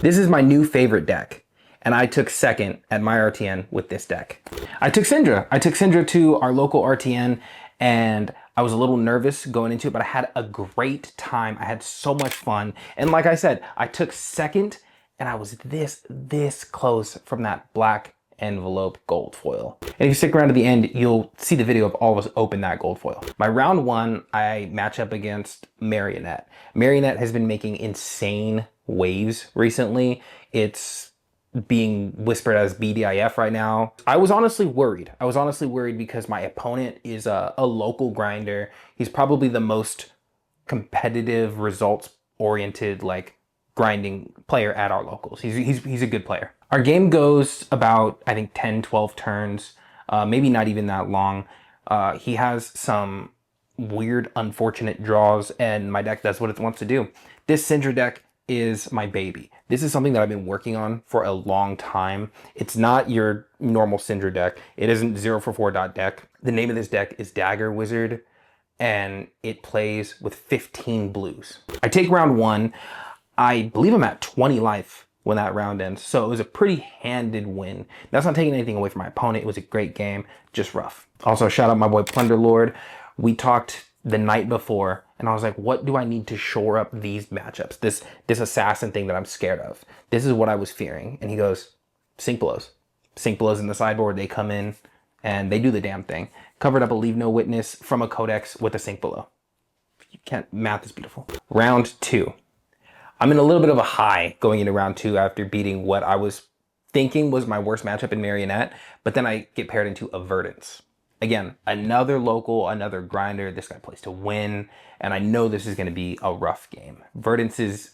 This is my new favorite deck, and I took second at my RTN with this deck. I took Cindra. I took Cindra to our local RTN, and I was a little nervous going into it, but I had a great time. I had so much fun. And like I said, I took second, and I was this close from that black envelope gold foil. And if you stick around to the end, you'll see the video of all of us open that gold foil. My round one, I match up against Marionette. Marionette has been making insane waves recently. It's being whispered as BDIF right now. I was honestly worried. Because my opponent is a local grinder. He's probably the most competitive, results oriented, like grinding player at our locals. He's a good player. Our game goes about, I think, 10, 12 turns, maybe not even that long. He has some weird, unfortunate draws, and my deck does what it wants to do. This Cindra deck is my baby. This is something that I've been working on for a long time. It's not your normal Cindra deck. It isn't 0for4.deck. The name of this deck is Dagger Wizard, and it plays with 15 blues. I take round one. I believe I'm at 20 life when that round ends, so it was a pretty handed win. That's not taking anything away from my opponent. It was a great game, just rough. Also, shout out my boy Plunderlord. We talked the night before, and I was like, what do I need to shore up these matchups? This assassin thing that I'm scared of. This is what I was fearing. And he goes, Sync Blows. Sync Blows in the sideboard, they come in, and they do the damn thing. Covered up a Leave No Witness from a Codex with a Sync Below. You can't, math is beautiful. Round two. I'm in a little bit of a high going into round two after beating what I was thinking was my worst matchup in Marionette, but then I get paired into Verdance. Again, another local, another grinder. This guy plays to win, and I know this is going to be a rough game. Verdance is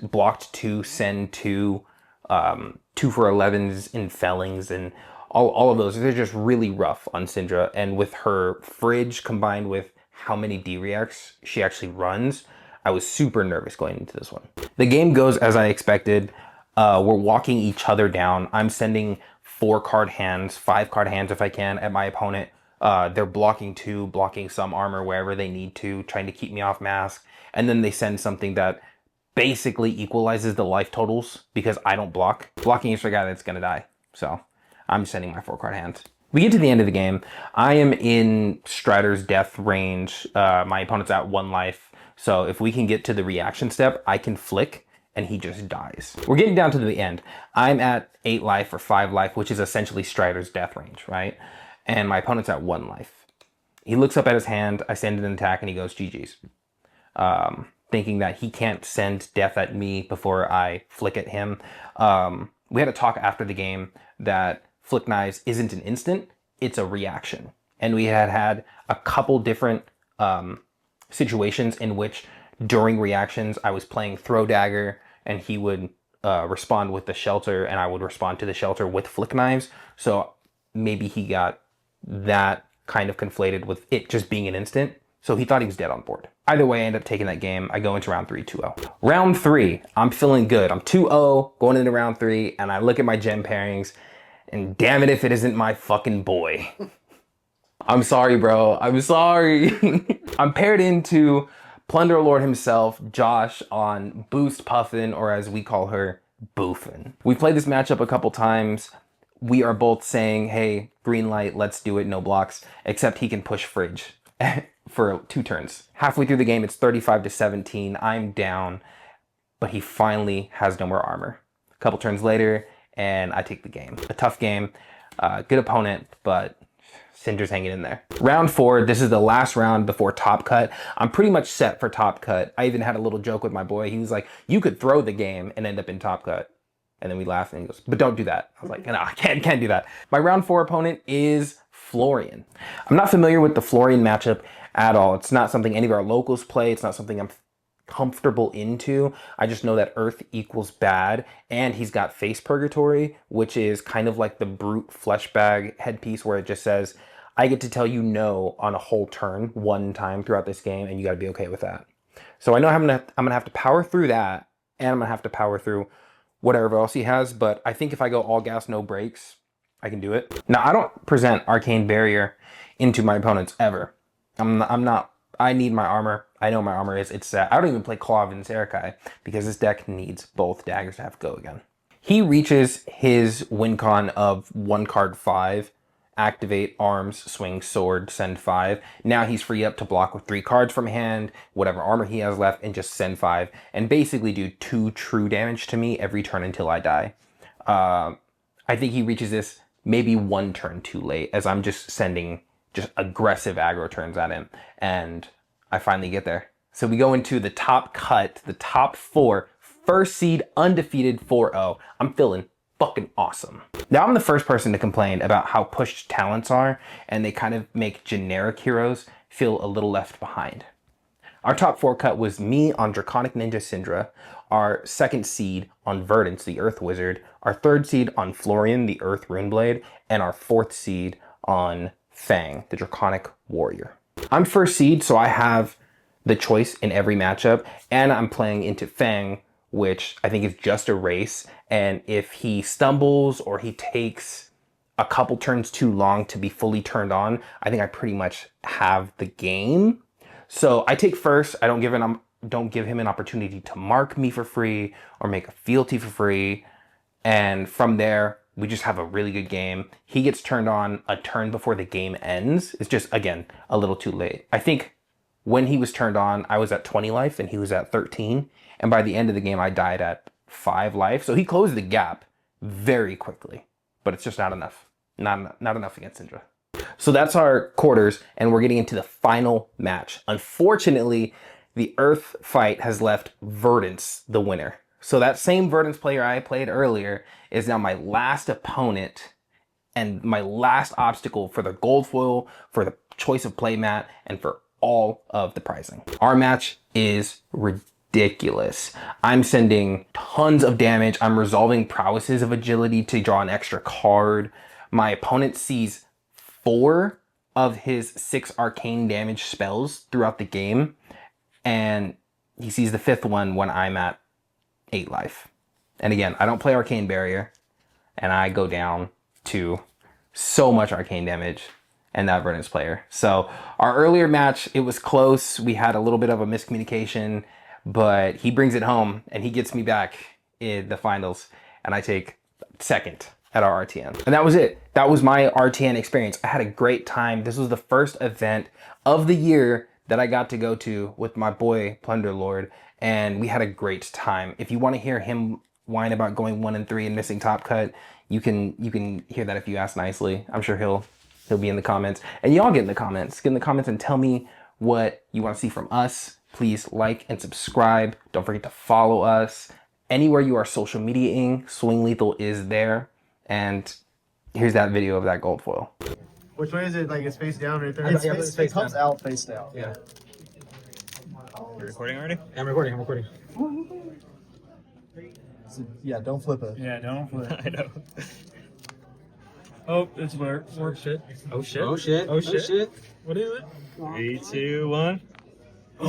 blocked 2, send 2, 2-for-11s in fellings, and all of those. They're just really rough on Cindra, and with her fridge combined with how many D-reacts she actually runs, I was super nervous going into this one. The game goes as I expected. We're walking each other down. I'm sending 4-card hands, 5-card hands if I can, at my opponent. They're blocking 2, blocking some armor wherever they need to, trying to keep me off mask. And then they send something that basically equalizes the life totals because I don't block. Blocking is for a guy that's gonna die. So I'm sending my 4-card hands. We get to the end of the game. I am in Strider's death range. My opponent's at 1 life. So if we can get to the reaction step, I can flick and he just dies. We're getting down to the end. I'm at 8 life or 5 life, which is essentially Strider's death range, right? And my opponent's at 1 life. He looks up at his hand, I send an attack, and he goes, GG's. Thinking that he can't send death at me before I flick at him. We had a talk after the game that Flick Knives isn't an instant, it's a reaction. And we had a couple different situations in which during reactions I was playing Throw Dagger, and he would respond with the Shelter, and I would respond to the Shelter with Flick Knives. So maybe he got that kind of conflated with it just being an instant, so he thought he was dead on board. Either way, I end up taking that game. I go into round 3 2-0. Round 3, I'm feeling good. I'm 2-0 going into round 3, and I look at my gem pairings, and damn it if it isn't my fucking boy. I'm sorry, bro. I'm sorry. I'm paired into Plunderlord himself, Josh, on Boost Puffin, or as we call her, Boofin. We've played this matchup a couple times. We are both saying, hey, green light, let's do it, no blocks, except he can push Fridge for 2 turns. Halfway through the game, it's 35-17. I'm down, but he finally has no more armor. A couple turns later, and I take the game. A tough game, good opponent, but Cindra's hanging in there. Round 4, this is the last round before Top Cut. I'm pretty much set for Top Cut. I even had a little joke with my boy. He was like, you could throw the game and end up in Top Cut. And then we laughed and he goes, but don't do that. I was like, no, I can't do that. My round 4 opponent is Florian. I'm not familiar with the Florian matchup at all. It's not something any of our locals play. It's not something I'm comfortable into. I just know that Earth equals bad, and he's got Face Purgatory, which is kind of like the brute flesh bag headpiece where it just says, I get to tell you no on a whole turn 1 time throughout this game, and you gotta be okay with that. So I know I'm gonna have to power through that, and I'm gonna have to power through whatever else he has, but I think if I go all gas, no brakes, I can do it. Now, I don't present Arcane Barrier into my opponents ever. I'm not I need my armor. I know my armor is. It's I don't even play Claw and Serekai because this deck needs both daggers to have go again. He reaches his win con of 1 card 5, activate arms, swing, sword, send 5. Now he's free up to block with 3 cards from hand, whatever armor he has left, and just send 5, and basically do 2 true damage to me every turn until I die. I think he reaches this maybe 1 turn too late, as I'm just sending just aggressive aggro turns at him, and I finally get there. So we go into the top cut, the top 4, first seed, undefeated 4-0. I'm feeling fucking awesome. Now I'm the first person to complain about how pushed talents are, and they kind of make generic heroes feel a little left behind. Our top 4 cut was me on Draconic Ninja Cindra, our 2nd seed on Verdance, the Earth Wizard, our 3rd seed on Florian, the Earth Runeblade, and our 4th seed on Fang, the Draconic Warrior. I'm first seed, so I have the choice in every matchup, and I'm playing into Fang, which I think is just a race, and if he stumbles or he takes a couple turns too long to be fully turned on, I think I pretty much have the game. So I take first. I don't give him an opportunity to mark me for free or make a fealty for free, and from there we just have a really good game. He gets turned on a turn before the game ends. It's just, again, a little too late. I think when he was turned on, I was at 20 life and he was at 13. And by the end of the game, I died at 5 life. So he closed the gap very quickly, but it's just not enough. Not enough against Cindra. So that's our quarters, and we're getting into the final match. Unfortunately, the Earth fight has left Verdance the winner. So that same Verdance player I played earlier is now my last opponent and my last obstacle for the gold foil, for the choice of playmat, and for all of the pricing. Our match is ridiculous. I'm sending tons of damage. I'm resolving prowesses of agility to draw an extra card. My opponent sees 4 of his 6 arcane damage spells throughout the game, and he sees the 5th one when I'm at 8 life. And again, I don't play Arcane Barrier, and I go down to so much arcane damage and that Verdance player. So our earlier match, it was close. We had a little bit of a miscommunication, but he brings it home and he gets me back in the finals, and I take 2nd at our RTN. And that was it. That was my RTN experience. I had a great time. This was the first event of the year that I got to go to with my boy Plunderlord, and we had a great time. If you want to hear him whine about going 1-3 and missing top cut, you can hear that if you ask nicely. I'm sure he'll be in the comments, and y'all get in the comments. Get in the comments and tell me what you want to see from us. Please like and subscribe. Don't forget to follow us anywhere you are social mediaing. Swing Lethal is there, and here's that video of that gold foil. Which way is it? Like it's face down right there? It comes out face down. Yeah. You're recording already? Yeah, I'm recording. Yeah, don't flip it. Yeah, don't flip. I know. Oh, it's work shit. Oh shit. Oh shit. Oh shit. Oh shit. What is it? 3, 2, 1. Yo!